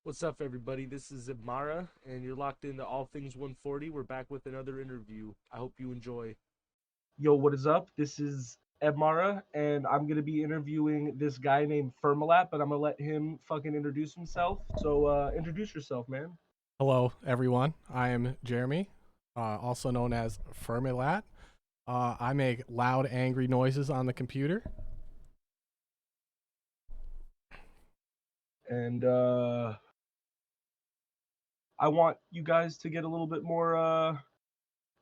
What's up, everybody? This is Ebmarah, and you're locked into All Things 140. We're back with another interview. I hope you enjoy. Yo, what is up? This is Ebmarah, and I'm gonna be interviewing this guy named Fermilat, but I'm gonna let him fucking introduce himself. So, introduce yourself, man. Hello, everyone. I am Jeremy, also known as Fermilat. I make loud, angry noises on the computer. And I want you guys to get a little bit more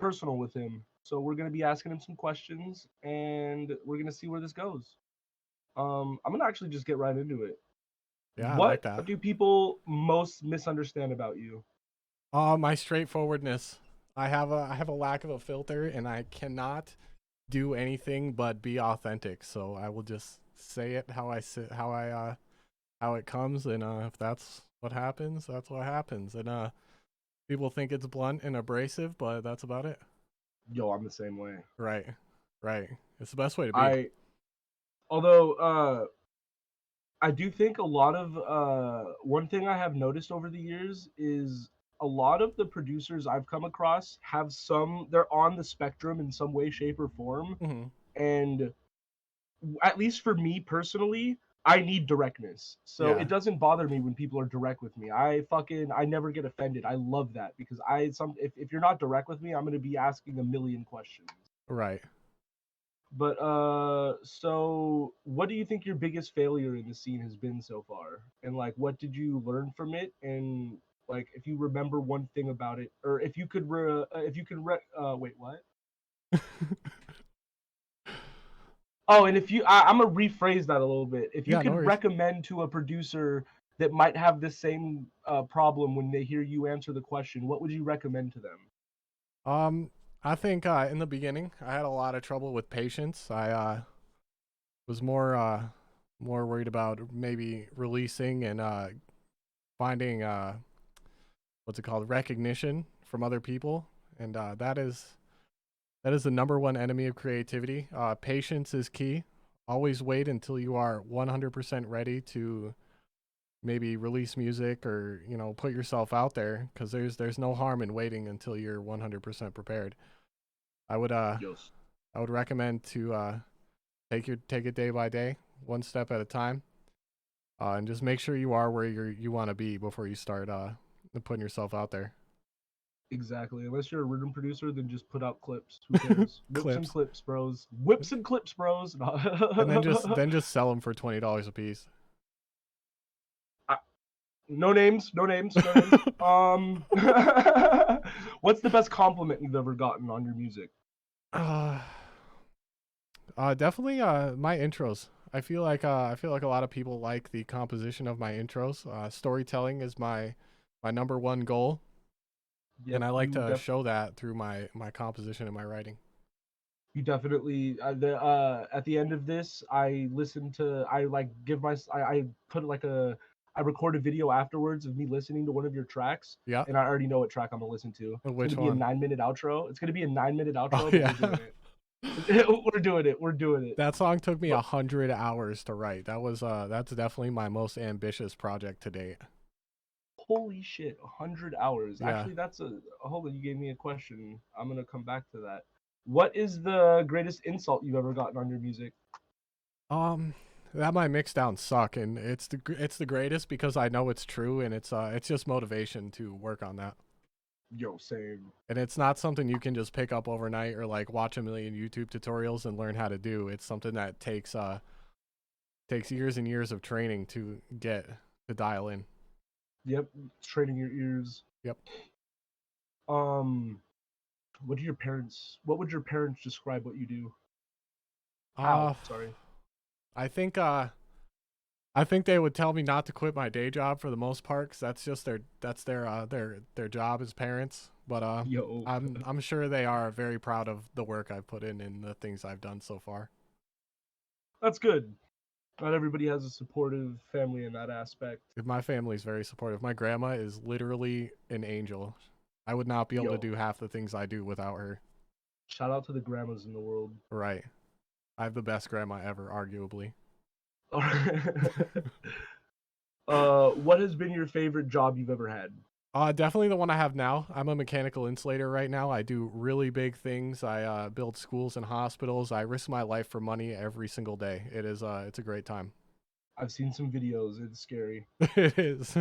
personal with him. So we're gonna be asking him some questions, and we're gonna see where this goes. I'm gonna actually just get right into it. Yeah, I like What that. do people most misunderstand about you? My straightforwardness. I have a lack of a filter, and I cannot do anything but be authentic. So I will just say it how I sit, how it comes, and if that's what happens, that's what happens. And people think it's blunt and abrasive, but that's about it. Yo, I'm the same way. Right, right. It's the best way to be. I although I do think a lot of one thing I have noticed over the years is a lot of the producers I've come across have they're on the spectrum in some way, shape, or form. Hmm. And at least for me personally, I need directness. So Yeah. it doesn't bother me when people are direct with me. I never get offended. I love that because if you're not direct with me, I'm gonna be asking a million questions. Right. But so what do you think your biggest failure in the scene has been so far? And like what did you learn from it? And like if you remember one thing about it, or if you could wait, what? Oh, and if I'm gonna rephrase that a little bit. If you Yeah, no could worries. recommend to a producer that might have the same problem when they hear you answer the question, what would you recommend to them? Um, I think in the beginning I had a lot of trouble with patience. I was more worried about maybe releasing and finding what's it called, recognition from other people, and that is the number one enemy of creativity. Patience is key. Always wait until you are 100% ready to maybe release music or put yourself out there, because there's no harm in waiting until you're 100% prepared. I would uh Yes. I would recommend to take it day by day, one step at a time, and just make sure you are where you want to be before you start putting yourself out there. Exactly. Unless you're a rhythm producer, then just put out clips. Who cares? Whips and Clips, clips, bros. Whips and clips, bros. and then just sell them for $20 a piece. No names, no names, no names. What's the best compliment you've ever gotten on your music? uh, Definitely my intros. I feel like a lot of people like the composition of my intros. Storytelling is my number one goal, and Yep, I like to show that through my composition and my writing. you definitely the at the end of this, I like I put like a I record a video afterwards of me listening to one of your tracks, Yeah. and I already know what track I'm gonna listen to. It's Which gonna be a one? 9 minute outro. It's gonna be a 9 minute Oh outro, but we're yeah. doing it. We're doing it. We're doing it. That song took me But 100 hours to write. That's definitely my most ambitious project to date. holy shit, 100 hours. Yeah. Actually, that's a hold on. You gave me a question. I'm gonna come back to that. What is the greatest insult you've ever gotten on your music? Um, that might mix down suck, and it's the greatest because I know it's true, and it's just motivation to work on that. Yo, same. And it's not something you can just pick up overnight or like watch a million YouTube tutorials and learn how to do. It's something that takes years and years of training to get to dial in. Yep, training your ears. Yep. Um, what would your parents describe what you do? How? Uh Sorry. I think they would tell me not to quit my day job for the most part, 'cause that's their job as parents. But Yo, I'm sure they are very proud of the work I've put in and the things I've done so far. that's good. Not everybody has a supportive family in that aspect. My family's very supportive. My grandma is literally an angel. I would not be able to Yo, do half the things I do without her. shout out to the grandmas in the world. Right. I have the best grandma ever, arguably. What has been your favorite job you've ever had? Definitely the one I have now. I'm a mechanical insulator right now. I do really big things. I build schools and hospitals. I risk my life for money every single day. It's a great time. I've seen some videos. It's scary. It is.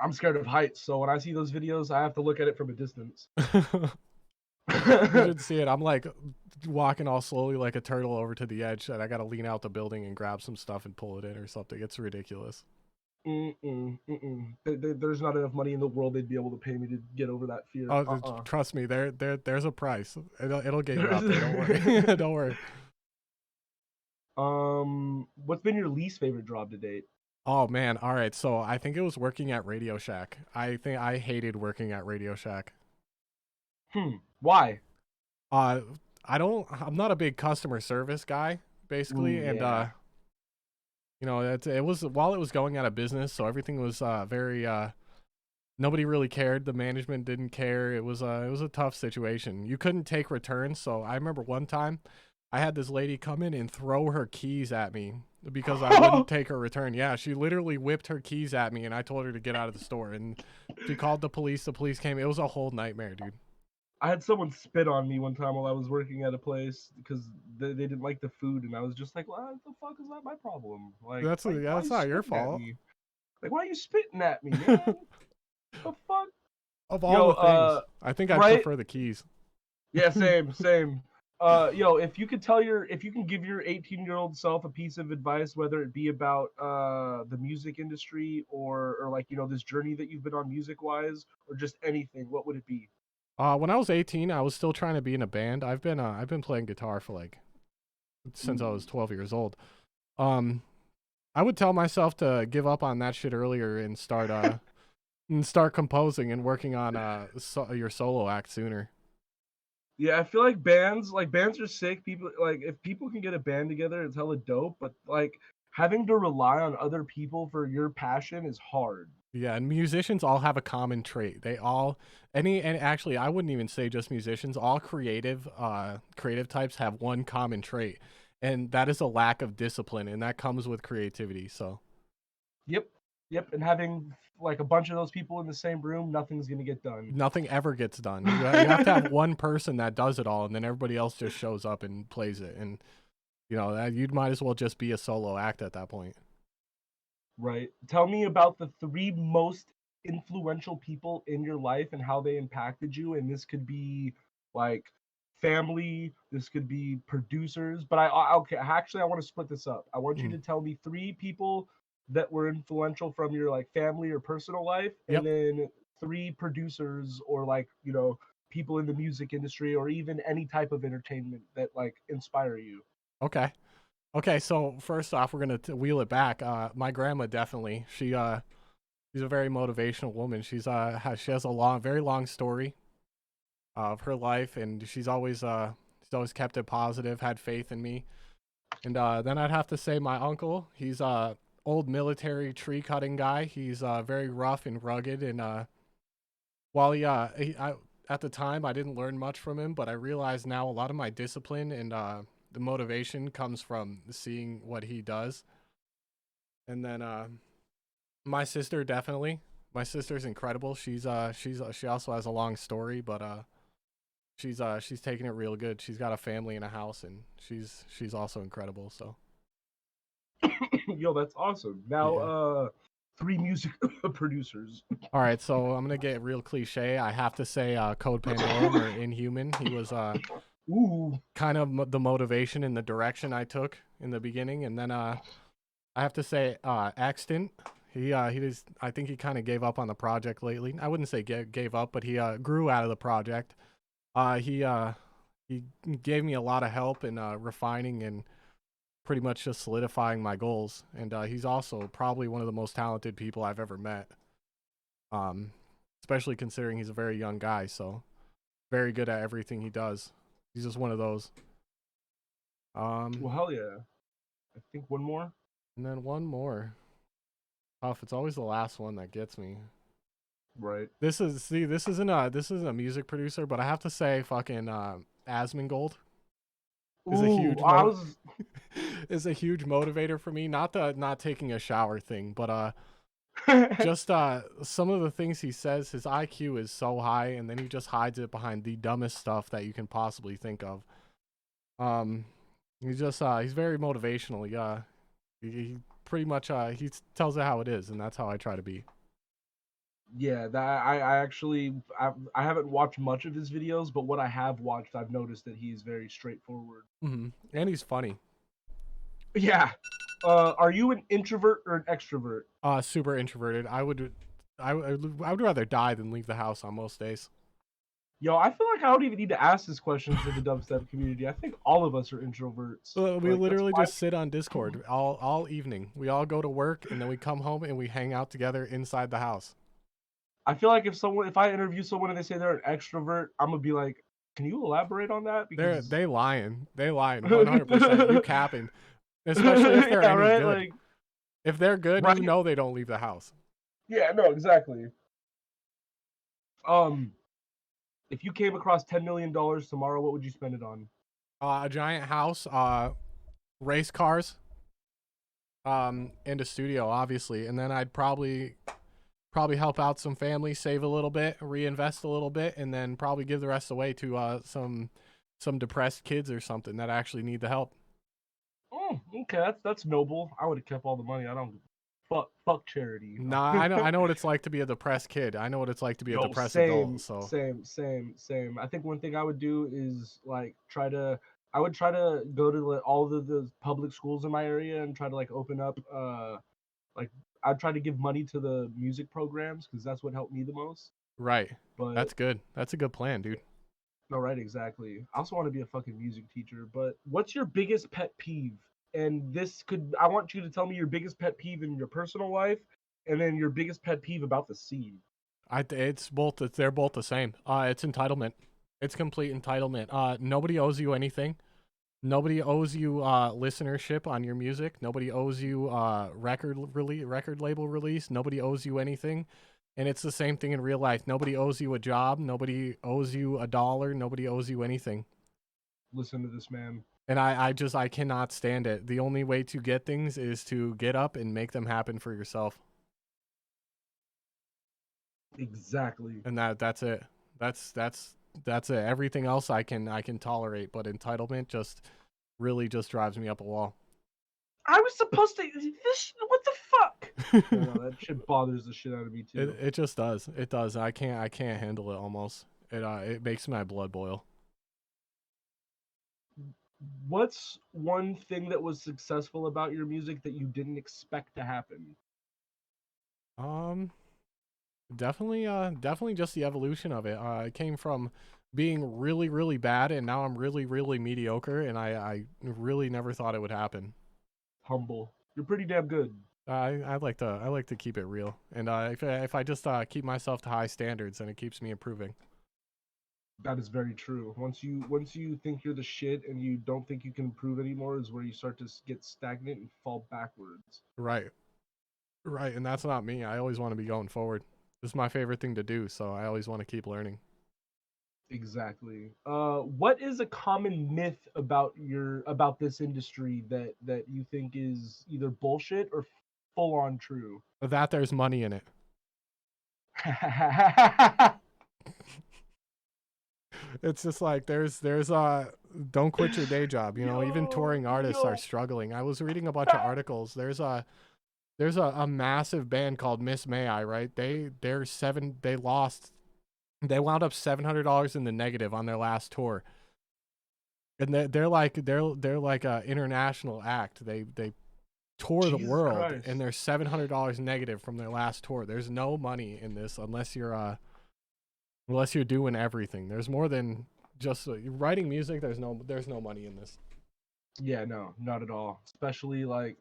I'm scared of heights, so when I see those videos, I have to look at it from a distance. You should see it. I'm like walking all slowly like a turtle over to the edge, and I gotta lean out the building and grab some stuff and pull it in or something. It's ridiculous. There's not enough money in the world they'd be able to pay me to get over that fear. Oh, trust me, there's a price. It'll get you out there. Don't worry. Don't worry. What's been your least favorite job to date? Oh man, all right. So I think it was working at Radio Shack. I think I hated working at Radio Shack. Why? Uh, I'm not a big customer service guy, basically, Ooh, and yeah. it was while it was going out of business, so everything was very nobody really cared. The management didn't care. It was a tough situation. You couldn't take returns, so I remember one time I had this lady come in and throw her keys at me because I wouldn't take her return. Yeah, she literally whipped her keys at me, and I told her to get out of the store. And she called the police. The police came. It was a whole nightmare, dude. I had someone spit on me one time while I was working at a place because they didn't like the food, and I was just like, "What the fuck is that my problem? Like, why are That's you not your spitting at fault. me? Like, why are you spitting at me, man? The fuck?" Of all Yo, the things, I think I'd right? prefer the keys. Yeah, same. Yo, if you can give your 18-year-old self a piece of advice, whether it be about the music industry or like this journey that you've been on music wise, or just anything, what would it be? When I was 18, I was still trying to be in a band. I've been playing guitar for like since I was Ooh. 12 years old. Um, I would tell myself to give up on that shit earlier and start composing and working on your solo act sooner. Yeah, I feel like bands are sick. People like if people can get a band together, it's hella dope. But like having to rely on other people for your passion is hard. Yeah, and musicians all have a common trait. They all and actually I wouldn't even say just musicians, all creative types have one common trait. And that is a lack of discipline, and that comes with creativity. So Yep, yep. And having like a bunch of those people in the same room, nothing's gonna get done. nothing ever gets done. You have to have one person that does it all, and then everybody else just shows up and plays it. And you might as well just be a solo act at that point. Right. Tell me about the three most influential people in your life and how they impacted you. And this could be like family, this could be producers. But okay, actually, I want to split this up. I want you Mm. to tell me three people that were influential from your like family or personal life, and Yep. then three producers or like, people in the music industry or even any type of entertainment that like inspire you. Okay. Okay. So first off, we're gonna wheel it back. My grandma definitely. She's a very motivational woman. She has a very long story of her life, and she's always kept it positive, had faith in me. And then I'd have to say my uncle. He's a old military tree cutting guy. He's very rough and rugged, and while at the time I didn't learn much from him, but I realize now a lot of my discipline and the motivation comes from seeing what he does. And then my sister definitely. My sister's incredible. She also has a long story, but she's taking it real good. She's got a family and a house, and she's also incredible. So Yo, that's awesome. Now, yeah. three music producers. All right, so I'm gonna get real cliche. I have to say, Code Pandorum or Inhuman. He was Ooh. kind of the motivation and the direction I took in the beginning, and then I have to say, Axton. He just I think he kind of gave up on the project lately. I wouldn't say gave up, but he grew out of the project. He gave me a lot of help in refining and pretty much just solidifying my goals. And he's also probably one of the most talented people I've ever met. Um, Especially considering he's a very young guy, so very good at everything he does. He's just one of those. Um, Well, hell yeah. I think one more. and then one more. Tough. It's always the last one that gets me. Right. This isn't a music producer, but I have to say fucking Asmongold. is a Ooh, huge I was. is a huge motivator for me. Not the not taking a shower thing, but just some of the things he says. His IQ is so high, and then he just hides it behind the dumbest stuff that you can possibly think of. Um, he's just he's very motivational. Yeah, he pretty much he tells it how it is, and that's how I try to be. Yeah, that I actually I haven't watched much of his videos, but what I have watched, I've noticed that he is very straightforward. And he's funny. Yeah. Are you an introvert or an extrovert? Super introverted. I would rather die than leave the house on most days. Yo, I feel like I don't even need to ask this question to the dubstep community. I think all of us are introverts. We Like that's literally why. just sit on Discord all evening. We all go to work and then we come home and we hang out together inside the house. I feel like if I interview someone and they say they're an extrovert, I'm gonna be like, can you elaborate on that? Because They lying. They lying 100%. You capping. Especially if they're yeah, any right. good. Like, If they're good, right. you know they don't leave the house. Yeah, no, exactly. Um, if you came across $10 million tomorrow, what would you spend it on? A giant house, race cars, and a studio, obviously, and then I'd probably help out some families, save a little bit, reinvest a little bit, and then probably give the rest away to some depressed kids or something that actually need the help. Oh, okay, that's noble. I would have kept all the money. I don't fuck charity. Nah, I know what it's like to be a depressed kid. I know what it's like to be a Yo, depressed adult. So same. I think one thing I would do is like I would try to go to like, all the public schools in my area and try to like open up like I'd try to give money to the music programs because that's what helped me the most. right, But that's good. That's a good plan, dude. no, right, exactly. I also want to be a fucking music teacher. But what's your biggest pet peeve? And I want you to tell me your biggest pet peeve in your personal life, and then your biggest pet peeve about the scene. It's both. They're both the same. It's entitlement. It's complete entitlement. Nobody owes you anything. Nobody owes you listenership on your music. Nobody owes you record label release. Nobody owes you anything. And it's the same thing in real life. Nobody owes you a job. Nobody owes you a dollar. Nobody owes you anything. Listen to this man. And I cannot stand it. The only way to get things is to get up and make them happen for yourself. Exactly. And that's it. That's it. Everything else I can tolerate, but entitlement just really just drives me up a wall. I was supposed to this. What the fuck? No, that shit bothers the shit out of me too. It just does. It does. I can't handle it almost. It makes my blood boil. What's one thing that was successful about your music that you didn't expect to happen? Um definitely just the evolution of it. It came from being really really bad and now I'm really really mediocre and I really never thought it would happen. Humble. You're pretty damn good. I like to keep it real. And if I just keep myself to high standards then it keeps me improving. That is very true. Once you think you're the shit and you don't think you can improve anymore is where you start to get stagnant and fall backwards. Right. Right, and that's not me. I always want to be going forward. This is my favorite thing to do, so I always want to keep learning. Exactly. What is a common myth about this industry that you think is either bullshit or full on true? That there's money in it. It's just like there's don't quit your day job. You know, even touring artists are Yo. struggling. I was reading a bunch of articles. There's a massive band called Miss May I, right? They wound up $700 in the negative on their last tour. And they're like a international act. They tour the Jesus world Christ. and they're $700 negative from their last tour. There's no money in this unless you're doing everything. There's more than just writing music. There's no money in this. Yeah, no, not at all. Especially like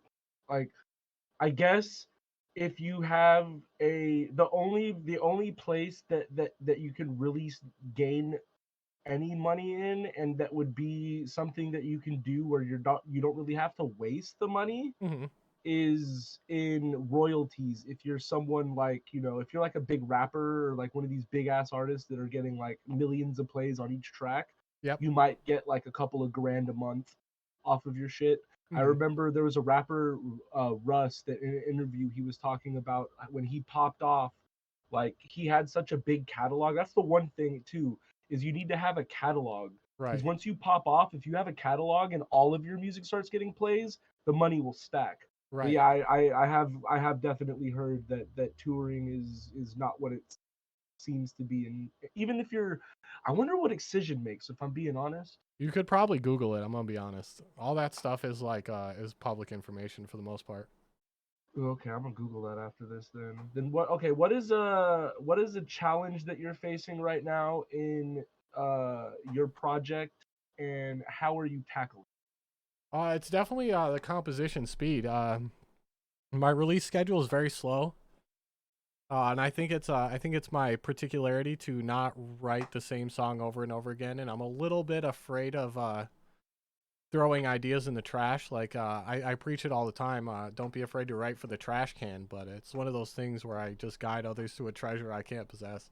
I guess if you have the only place that you can really gain any money in, and that would be something that you can do where you don't really have to waste the money, Hmm. is in royalties. If you're someone like, if you're like a big rapper or like one of these big ass artists that are getting like millions of plays on each track, Yep. you might get like a couple of grand a month off of your shit. I Hmm. remember there was a rapper, Russ, that in an interview he was talking about when he popped off, like he had such a big catalog. That's the one thing too, is you need to have a catalog. Because Right. once you pop off, if you have a catalog and all of your music starts getting plays, the money will stack. But Right. yeah, I have definitely heard that touring is not what it seems to be. And even if you're, I wonder what Excision makes. If I'm being honest. You could probably Google it. I'm gonna be honest. All that stuff is like is public information for the most part. Okay, I'm gonna Google that after this. Then what? Okay, what is a challenge that you're facing right now in your project, and how are you tackling? It's definitely the composition speed. My release schedule is very slow. And I think it's my particularity to not write the same song over and over again, and I'm a little bit afraid of throwing ideas in the trash. Like I preach it all the time. Don't be afraid to write for the trash can, but it's one of those things where I just guide others to a treasure I can't possess.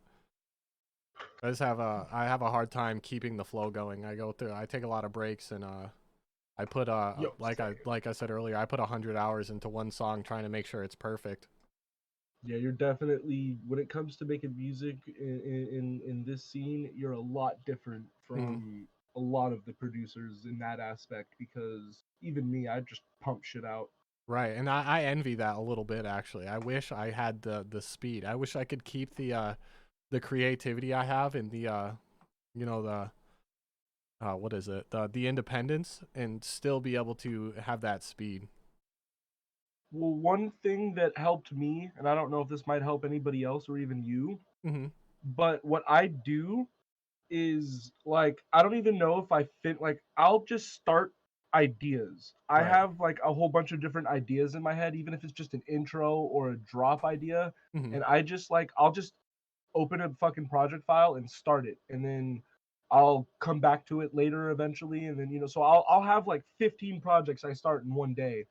I have a hard time keeping the flow going. I take a lot of breaks and I put Yo, same. like I said earlier, I put 100 hours into one song trying to make sure it's perfect. Yeah, you're definitely when it comes to making music in this scene, you're a lot different Hmm. from a lot of the producers in that aspect because even me, I just pump shit out. Right, and I envy that a little bit actually. I wish I had the speed. I wish I could keep the creativity I have and the you know the what is it? The independence and still be able to have that speed. Well, one thing that helped me, and I don't know if this might help anybody else or even you, Hmm. but what I do is like I don't even know if I fit like I'll just start ideas. I Right. have like a whole bunch of different ideas in my head, even if it's just an intro or a drop idea, Hmm. and I just like I'll just open a fucking project file and start it, and then I'll come back to it later eventually, and then so I'll have like 15 projects I start in one day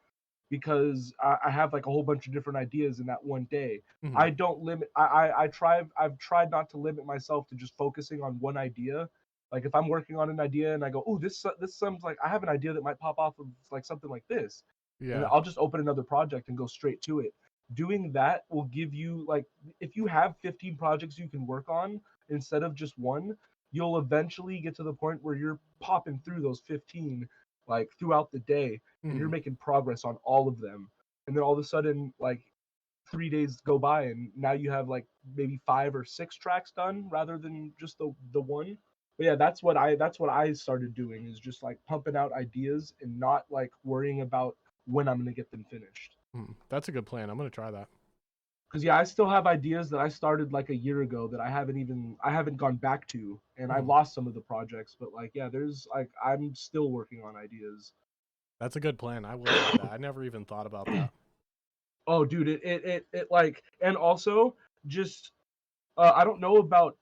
because I have like a whole bunch of different ideas in that one day. Hmm. I don't limit. I've tried not to limit myself to just focusing on one idea. Like if I'm working on an idea and I go, oh, this sounds like I have an idea that might pop off of like something like this, and Yeah. I'll just open another project and go straight to it. Doing that will give you like if you have 15 projects you can work on instead of just one, you'll eventually get to the point where you're popping through those 15 like throughout the day and you're Hmm. making progress on all of them. And then all of a sudden, like 3 days go by, and now you have like maybe 5 or 6 tracks done rather than just the one. But yeah, that's what I started doing is just like pumping out ideas and not like worrying about when I'm gonna get them finished. Hmm. That's a good plan. I'm gonna try that. Because yeah, I still have ideas that I started like a year ago that I haven't gone back to, and I Hmm. lost some of the projects. But like yeah, there's like I'm still working on ideas. That's a good plan. I will try that. I never even thought about that. Oh, dude, it like, and also just I don't know about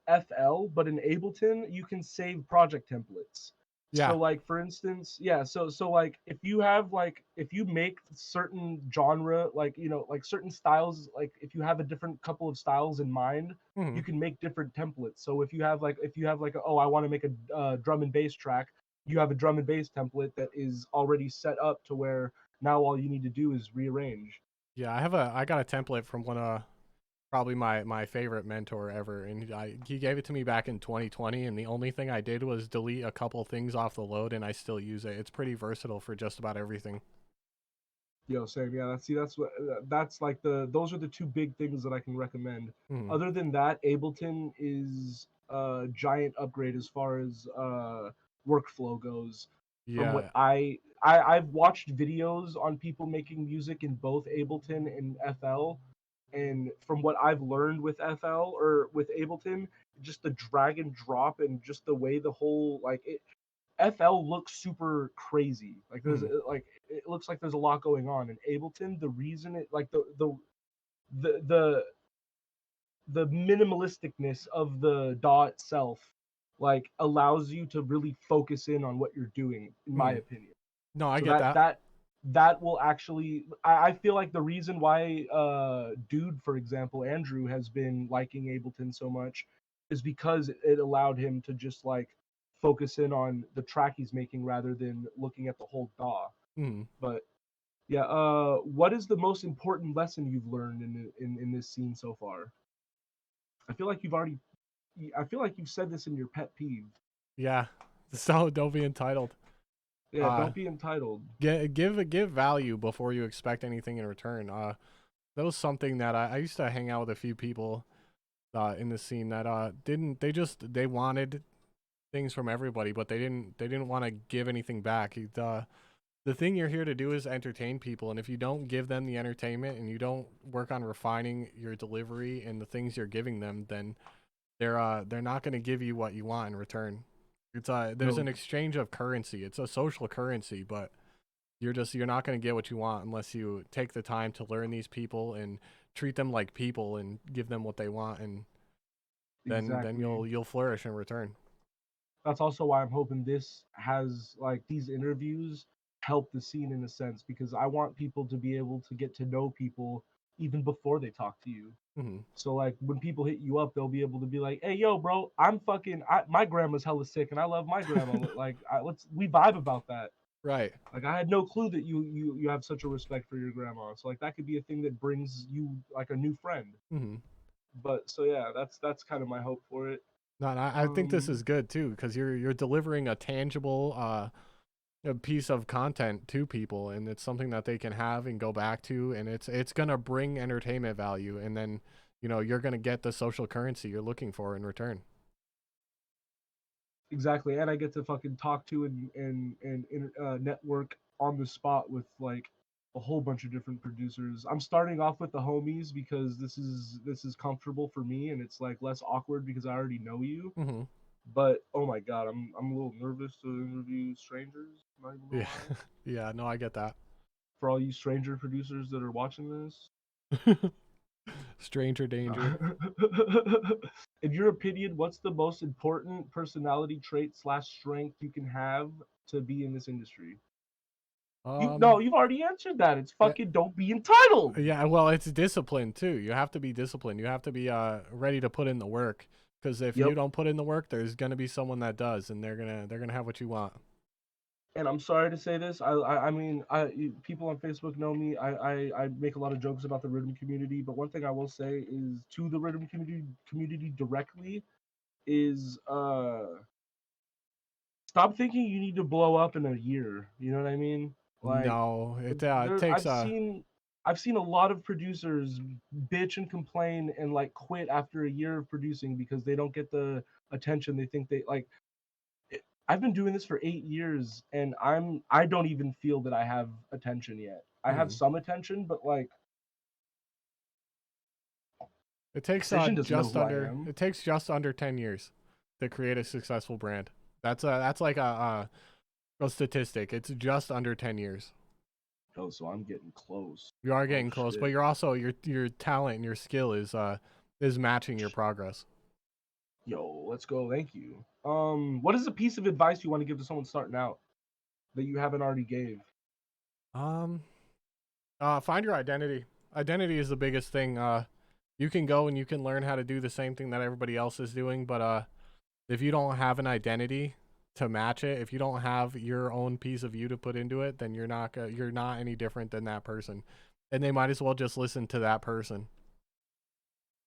FL, but in Ableton you can save project templates. Yeah. So like for instance, yeah, so like if you make certain genre like like certain styles, like if you have a different couple of styles in mind, Hmm. you can make different templates. So if you have like oh, I want to make a drum and bass track, you have a drum and bass template that is already set up to where now all you need to do is rearrange. Yeah. I got a template from one probably my favorite mentor ever, and he gave it to me back in 2020, and the only thing I did was delete a couple things off the load, and I still use it. It's pretty versatile for just about everything. Yo, same. Yeah, that's like those are the two big things that I can recommend. Hmm. Other than that, Ableton is a giant upgrade as far as workflow goes. From what Yeah. I've watched videos on people making music in both Ableton and FL, and from what I've learned with FL or with Ableton, just the drag and drop and just the way the whole like FL looks super crazy. Like there's Hmm. like it looks like there's a lot going on. In Ableton, the reason it like the the the minimalisticness of the DAW itself like allows you to really focus in on what you're doing, in my Hmm. opinion. No, I So get that that. that that will actually I feel like the reason why dude, for example, Andrew has been liking Ableton so much is because it allowed him to just like focus in on the track he's making rather than looking at the whole DAW. Mm. But yeah, what is the most important lesson you've learned in this scene so far? I feel like you've said this in your pet peeve. Yeah. So don't be entitled. Yeah, Uh, don't be entitled. give value before you expect anything in return. That was something that I used to hang out with a few people in the scene that didn't they wanted things from everybody, but they didn't want to give anything back. The thing you're here to do is entertain people, and if you don't give them the entertainment and you don't work on refining your delivery and the things you're giving them, then they're not going to give you what you want in return. It's there's No, an exchange of currency. It's a social currency, but you're not going to get what you want unless you take the time to learn these people and treat them like people and give them what they want, and then exactly. you'll flourish in return. That's also why I'm hoping this has like these interviews help the scene in a sense because I want people to be able to get to know people even before they talk to you. Hmm. So like when people hit you up, they'll be able to be like, "Hey, yo, bro, my grandma's hella sick, and I love my grandma. Like, we vibe about that." Right. Like, I had no clue that you have such a respect for your grandma. So like that could be a thing that brings you like a new friend. Hmm. But so yeah, that's kind of my hope for it. No, and I think this Um, is good too because you're delivering a tangible a piece of content to people, and it's something that they can have and go back to, and it's gonna bring entertainment value, and then you're gonna get the social currency you're looking for in return. exactly, and I get to fucking talk to and network on the spot with like a whole bunch of different producers. I'm starting off with the homies because this is comfortable for me and it's like less awkward because I already know you. Hmm. But oh my god, I'm a little nervous to interview strangers. Not even gonna Yeah. lie. Yeah, no, I get that. For all you stranger producers that are watching this, Stranger danger. in your opinion, what's the most important personality trait slash strength you can have to be in this industry? You um no, you've already answered that. It's yeah, fucking don't be entitled. yeah, well, it's discipline too. You have to be disciplined. You have to be ready to put in the work, because if you Yep. don't put in the work, there's going to be someone that does, and they're going to have what you want. And I'm sorry to say this. I mean, people on Facebook know me. I make a lot of jokes about the rhythm community, but one thing I will say is to the rhythm community directly is stop thinking you need to blow up in a year. You know what I mean? Like No, it there takes I've seen a lot of producers bitch and complain and like quit after a year of producing because they don't get the attention they think they like. I've been doing this for 8 years and I don't even feel that I have attention yet. I have mhm. some attention, but like It takes Precision doesn't know who I am. 10 years to create a successful brand. That's like a statistic. It's just under 10 years. Oh, so I'm getting close. You are Oh getting close, but shit. you're also your talent and your skill is matching your progress. Yo, let's go. Thank you. What is a piece of advice you want to give to someone starting out that you haven't already gave? Um find your identity. Identity is the biggest thing. You can go and you can learn how to do the same thing that everybody else is doing, but if you don't have an identity to match it, if you don't have your own piece of you to put into it, then you're not any different than that person, and they might as well just listen to that person.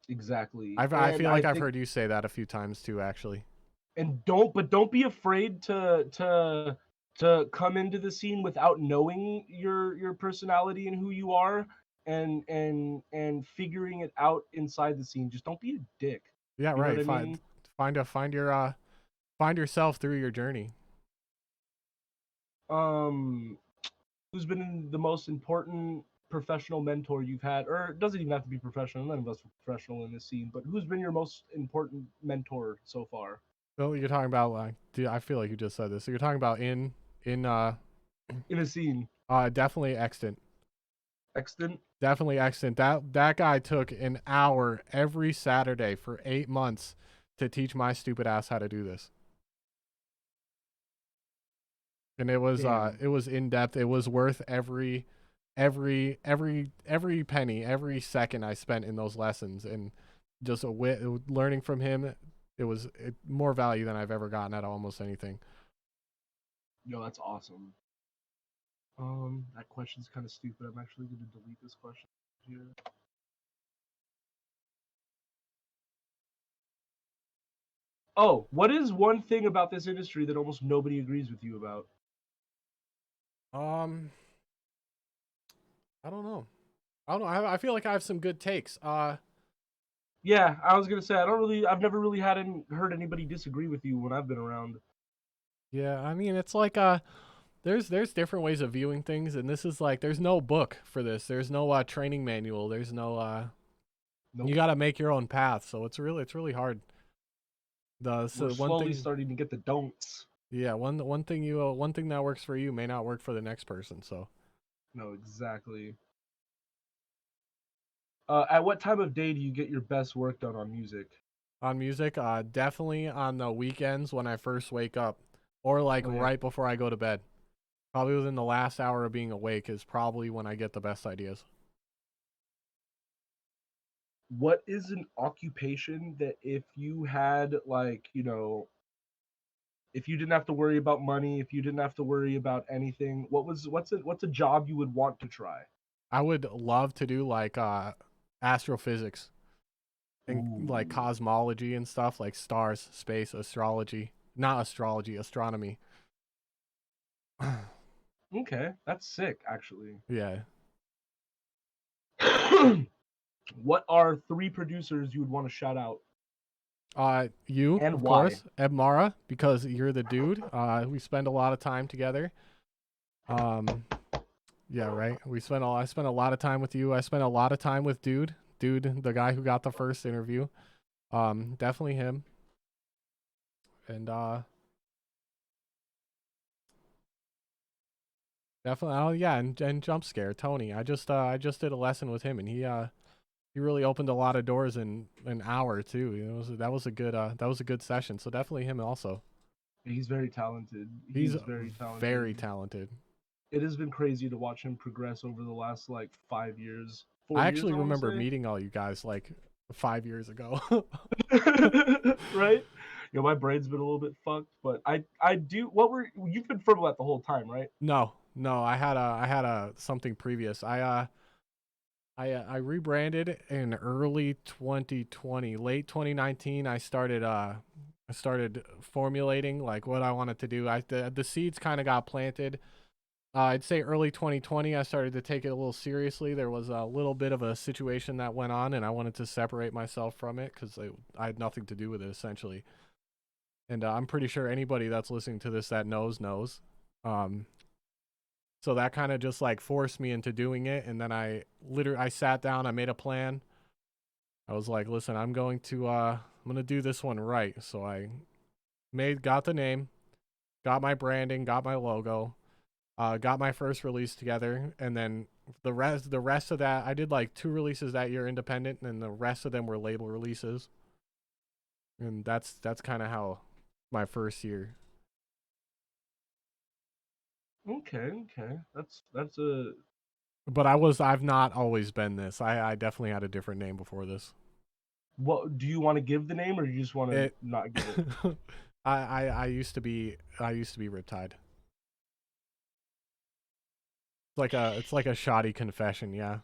Exactly. I And feel I like I've think heard you say that a few times too, actually. and don't be afraid to come into the scene without knowing your personality and who you are and figuring it out inside the scene. Just don't be a dick. Yeah, You know what right. I mean? Find yourself through your journey. Um who's been the most important professional mentor you've had, or it doesn't even have to be professional, none of us are professional in this scene, but who's been your most important mentor so far So you're talking about like, dude, I feel like you just said this. So you're talking about in in a scene? definitely extant. Extant. Definitely extant. That guy took an hour every Saturday for 8 months to teach my stupid ass how to do this. And Damn. it was in depth. It was worth every penny, every second I spent in those lessons, and just learning from him. more value than I've ever gotten out of almost anything. Yo, that's awesome. That question's kind of stupid. I'm actually going to delete this question here. Oh, what is one thing about this industry that almost nobody agrees with you about? Um, I don't know. I don't know. I feel like I have some good takes. Yeah, I was gonna say I've never really heard anybody disagree with you when I've been around. Yeah, I mean, it's like there's different ways of viewing things, and this is like there's no book for this. There's no training manual. There's no you Nope. got to make your own path. So it's really hard. We're So one slowly thing, starting to get the don'ts. yeah, one thing that works for you may not work for the next person. So No, exactly. At what time of day do you get your best work done on music? on music, definitely on the weekends when I first wake up, or like Oh yeah. right before I go to bed. Probably within the last hour of being awake is probably when I get the best ideas. What is an occupation that if you had like, if you didn't have to worry about money, if you didn't have to worry about anything, what's a job you would want to try? I would love to do like astrophysics and like Ooh. cosmology and stuff like stars, space, astrology. Not astrology, astronomy. Okay, that's sick actually. Yeah. What are three producers you would want to shout out You, and of why? course, Ebmarah, because you're the dude. We spend a lot of time together. Um, yeah, right. I spent a lot of time with you. I spent a lot of time with dude, the guy who got the first interview. Definitely him. And definitely, oh yeah, and jump scare Tony. I just did a lesson with him, and he really opened a lot of doors in an hour too. That was a good session. So definitely him also. He's very talented. He's He's very talented. very talented. It has been crazy to watch him progress over the last like 5 years, I 4 years, actually I want remember to meeting all you guys like 5 years ago. say. Right? My brain's been a little bit fucked, but I do. What were you've been Fermilat the whole time, right? No, I had a something previous. I rebranded in early 2020, late 2019. I started formulating like what I wanted to do. The seeds kind of got planted. I'd say early 2020, I started to take it a little seriously. There was a little bit of a situation that went on, and I wanted to separate myself from it because I had nothing to do with it essentially. And I'm pretty sure anybody that's listening to this that knows. Um, so that kind of just like forced me into doing it, and then I sat down, I made a plan. I was like, listen, I'm gonna do this one right. So I got the name, got my branding, got my logo, got my first release together, and then the rest of that I did like 2 releases that year independent, and the rest of them were label releases. And that's kind of how my first year. Okay, okay. That's a But I've not always been this. I definitely had a different name before this. what do you want to give the name or you just want to It not give it? I used to be Riptide. It's like a shoddy confession, yeah.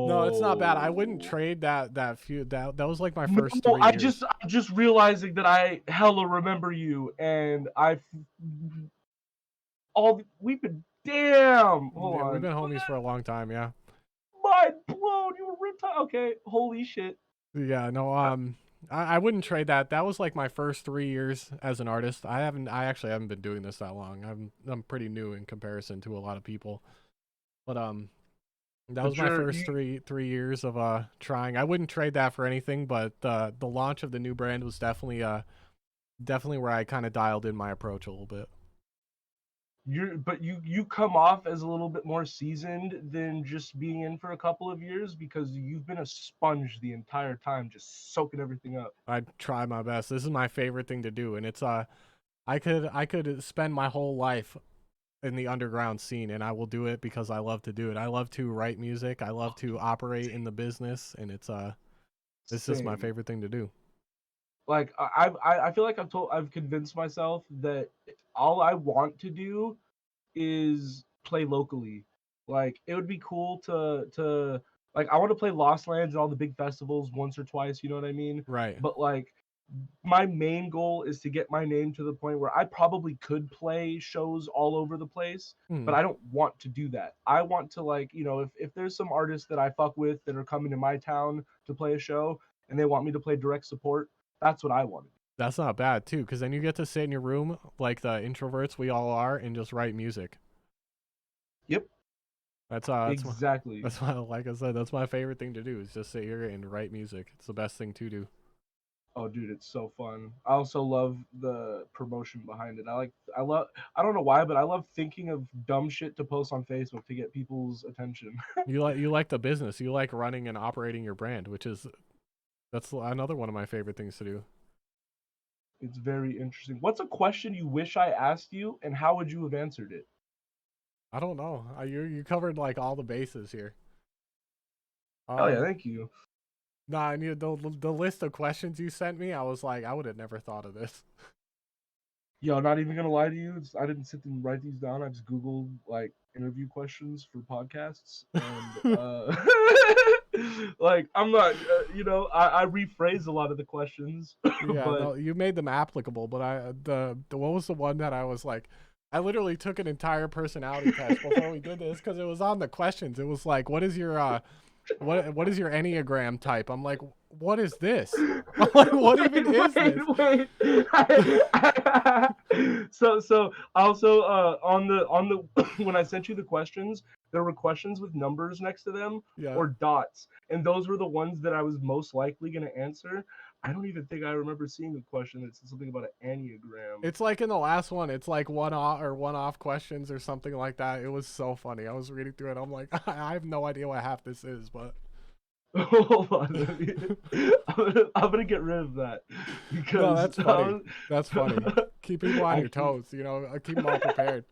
No, it's not bad. I wouldn't Whoa. trade that few that was like my No, first 3 years. I'm just realizing that I hella remember you, and we've been damn. Hold Yeah, we've on, been homies for a long time, yeah. mind blown. You were Riptide. Okay, holy shit. Yeah, no, I wouldn't trade that. That was like my first 3 years as an artist. I actually haven't been doing this that long. I'm pretty new in comparison to a lot of people. But that was But my first three years of trying. I wouldn't trade that for anything, but the launch of the new brand was definitely where I kind of dialed in my approach a little bit. you come off as a little bit more seasoned than just being in for a couple of years because you've been a sponge the entire time, just soaking everything up. I try my best. This is my favorite thing to do, and it's I could spend my whole life in the underground scene, and I will do it because I love to do it. I love to write music. I love to operate in the business, and It's just my Same. favorite thing to do. Like I feel like I've convinced myself that all I want to do is play locally. Like it would be cool to like I want to play Lost Lands and all the big festivals once or twice, you know what I mean? Right. But like my main goal is to get my name to the point where I probably could play shows all over the place, but Hmm. I don't want to do that. I want to like, if there's some artists that I fuck with that are coming to my town to play a show and they want me to play direct support, that's what I want to do. That's not bad too, because then you get to sit in your room like the introverts we all are and just write music. Yep, That's my exactly. that's my like I said, that's my favorite thing to do is just sit here and write music. It's the best thing to do. Oh, dude, it's so fun. I also love the promotion behind it. I don't know why, but I love thinking of dumb shit to post on Facebook to get people's attention. You like the business. You like running and operating your brand, that's another one of my favorite things to do. It's very interesting. What's a question you wish I asked you, and how would you have answered it? I don't know. You covered like all the bases here. Oh yeah, Um, thank you. nah, I knew the list of questions you sent me. I was like, I would have never thought of this. Yo, not even gonna lie to you. I didn't sit and write these down. I just googled like interview questions for podcasts, and like I'm not, I rephrase a lot of the questions, Yeah, but no, you made them applicable, but the what was the one that I was like, I literally took an entire personality test before we did this because it was on the questions. It was like, what is your what is your Enneagram type? I'm like, what is this? I'm like, what wait, even is wait, this? wait. So also on the when I sent you the questions, there were questions with numbers next to them Yeah. or dots, and those were the ones that I was most likely going to answer. I don't even think I remember seeing a question that said something about an enneagram. It's like in the last one, it's like one off questions or something like that. It was so funny. I was reading through it. I'm like, I have no idea what half this is, but Hold on, I'm gonna get rid of that no, because that's funny. That's funny. Keep people on your actually toes. Keep them all prepared.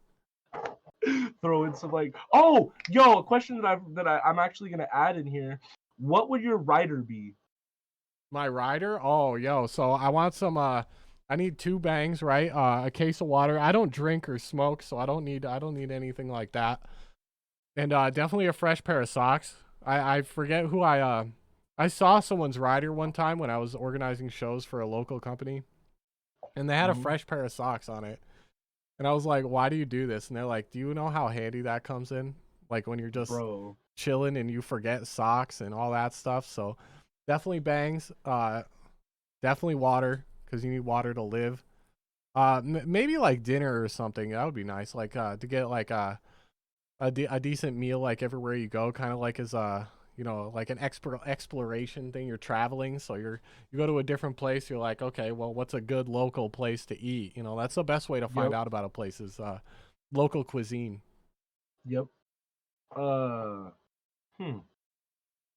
throw in some like, oh, yo, a question I'm actually gonna add in here. What would your writer be? My rider? Oh, yo. So I want some I need two bangs, right? A case of water. I don't drink or smoke, so I don't need anything like that. And definitely a fresh pair of socks. I forget who I saw someone's rider one time when I was organizing shows for a local company, and they had a Mm-hmm. fresh pair of socks on it. And I was like, "Why do you do this?" And they're like, "Do you know how handy that comes in? Like when you're just Bro, chilling and you forget socks and all that stuff." So, definitely bangs. Definitely water because you need water to live. Maybe like dinner or something. That would be nice. Like to get like a decent meal like everywhere you go, kind of like as a like an exploration thing. You're traveling, so you go to a different place. You're like, okay, well, what's a good local place to eat? That's the best way to find yep, out about a place is local cuisine yep. Uh, hmm.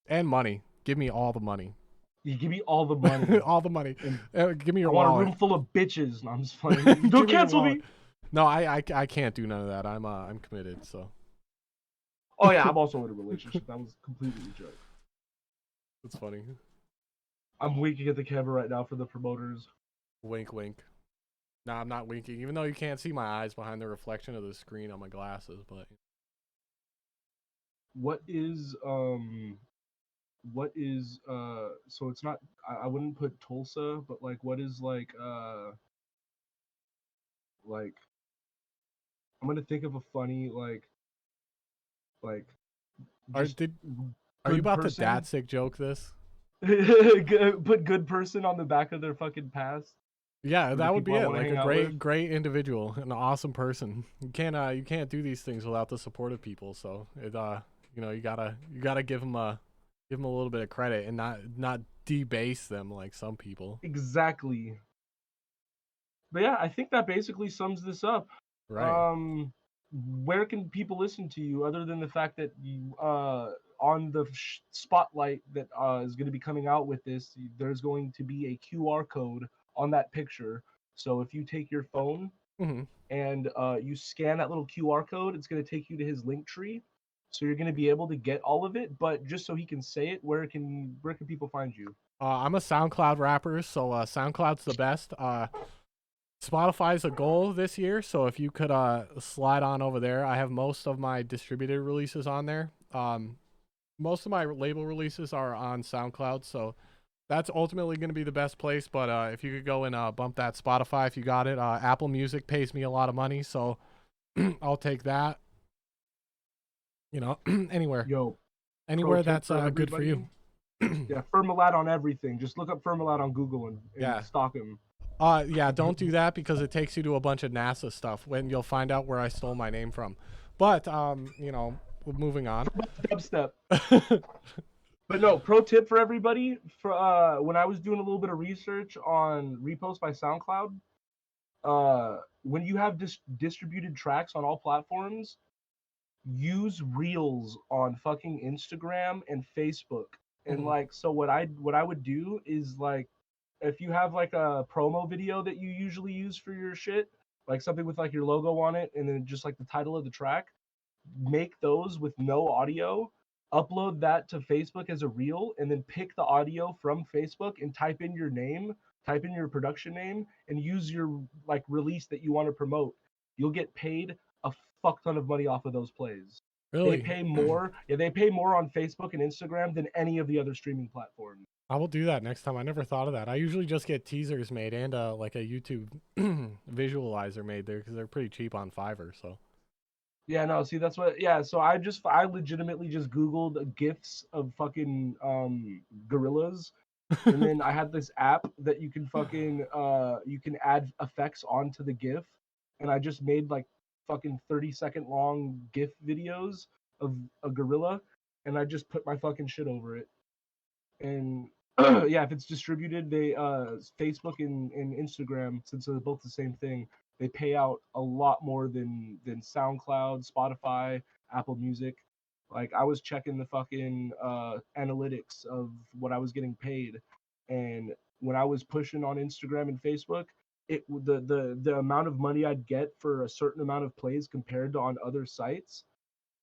and money. Give me all the money, You give me all the money, all the money. and Give me I your want a wallet. room full of bitches. No, I'm just playing. Don't Give me your cancel wallet. me. No, I can't do none of that. I'm committed. So Oh yeah, I'm also in a relationship. That was completely a joke. it's funny. I'm winking at the camera right now for the promoters. Wink, wink. No, I'm not winking, even though you can't see my eyes behind the reflection of the screen on my glasses. But What is so it's not I wouldn't put Tulsa, but like what is like I'm gonna think of a funny like are just did are you good about to person. dad sick joke this? Put good person on the back of their fucking pass Yeah, for the that would people be I it. want to Like hang a out with. great individual, an awesome person. You can't do these things without the support of people. So you gotta give them a little bit of credit and not debase them like some people. Exactly. But yeah, I think that basically sums this up. Right. Um, where can people listen to you other than the fact that you on the spotlight that is going to be coming out with this, there's going to be a QR code on that picture. So if you take your phone Hmm. and you scan that little QR code, it's going to take you to his link tree. So you're going to be able to get all of it. But just so he can say it, where can people find you? I'm a SoundCloud rapper, so SoundCloud's the best. Spotify's a goal this year, so if you could slide on over there, I have most of my distributed releases on there. Most of my label releases are on SoundCloud, so that's ultimately going to be the best place. But if you could go and bump that Spotify if you got it. Apple Music pays me a lot of money, so I'll take that. You know, anywhere. Yo, pro Anywhere tip that's for good for you. everybody. Yeah, Fermilat on everything. Just look up Fermilat on Google and Yeah. stalk him. Yeah, don't do that because it takes you to a bunch of NASA stuff when you'll find out where I stole my name from. But you know, moving on. Dubstep. But no, pro tip for everybody. For when I was doing a little bit of research on repost by SoundCloud, when you have distributed tracks on all platforms, use Reels on fucking Instagram and Facebook. And like, so what I would do is like, if you have like a promo video that you usually use for your shit, like something with like your logo on it and then just like the title of the track, make those with no audio, upload that to Facebook as a reel, and then pick the audio from Facebook and type in your name, type in your production name, and use your like release that you want to promote. You'll get paid a fuck ton of money off of those plays. Really? They pay more. Yeah, they pay more on Facebook and Instagram than any of the other streaming platforms. I will do that next time. I never thought of that. I usually just get teasers made and like a YouTube visualizer made there because they're pretty cheap on Fiverr. So yeah, no, see that's what. Yeah, so I legitimately just Googled gifs of fucking gorillas, and then I had this app that you can fucking you can add effects onto the gif, and I just made like fucking 30-second long gif videos of a gorilla, and I just put my fucking shit over it, and yeah, if it's distributed, they Facebook and Instagram, since they're both the same thing, they pay out a lot more than SoundCloud, Spotify, Apple Music. Like I was checking the fucking analytics of what I was getting paid, and when I was pushing on Instagram and Facebook, the amount of money I'd get for a certain amount of plays compared to on other sites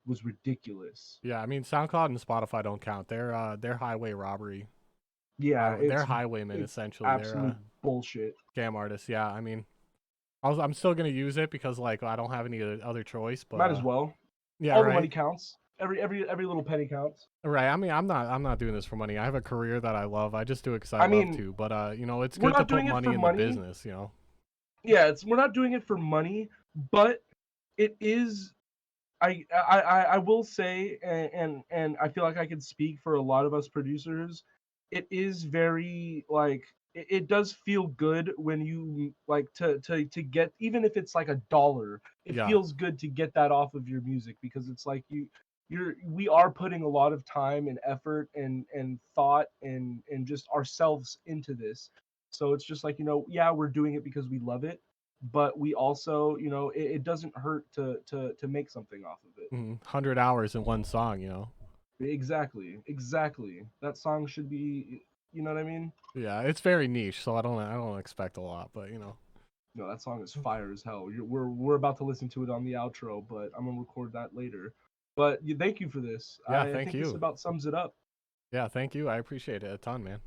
was ridiculous. yeah, I mean SoundCloud and Spotify don't count. They're highway robbery. Yeah, they're highwaymen essentially. Absolute bullshit. Scam artists. Yeah, I mean, I'm still gonna use it because like I don't have any other choice. But might as well. Yeah, all right. the money counts. Every little penny counts. Right. I mean, I'm not doing this for money. I have a career that I love. I just do it because I love to. But you know, it's good to put money in the business. You know. Yeah, we're not doing it for money, but it is. I will say, and I feel like I can speak for a lot of us producers. It is very like it does feel good when you like to get, even if it's like $1, it feels good to get that off of your music, because it's like we are putting a lot of time and effort and thought and just ourselves into this. So it's just like, you know, yeah, we're doing it because we love it, but we also, you know, it doesn't hurt to make something off of it. 100 hours in one song, you know. Exactly. That song should be, you know what I mean? Yeah, it's very niche, so I don't expect a lot, but you know. No, that song is fire as hell. We're about to listen to it on the outro, but I'm gonna record that later. But thank you for this. Yeah, I think this about sums it up. Yeah, thank you. I appreciate it a ton, man.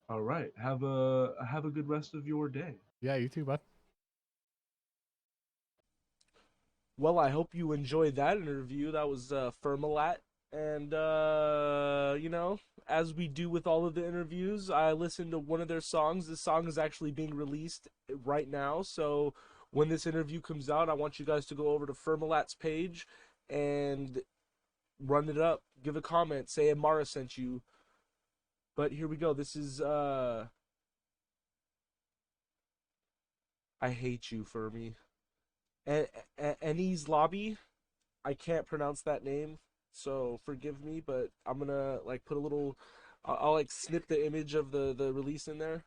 All right, have a good rest of your day. Yeah, you too, bud. Well, I hope you enjoyed that interview. That was Fermilat. And, you know, as we do with all of the interviews, I listened to one of their songs. This song is actually being released right now. So when this interview comes out, I want you guys to go over to Fermilat's page and run it up. Give a comment. Say Ebmarah sent you. But here we go. This is, I hate you, Fermi. Annie's Lobby. I can't pronounce that name, so forgive me, but I'm gonna like put a little, I'll like snip the image of the release in there.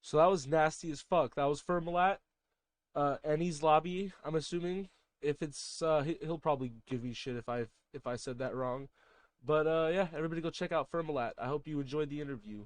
So that was nasty as fuck. That was Fermilat. Annie's lobby. I'm assuming. If it's he'll probably give me shit if I said that wrong. But yeah, everybody go check out Fermilat. I hope you enjoyed the interview.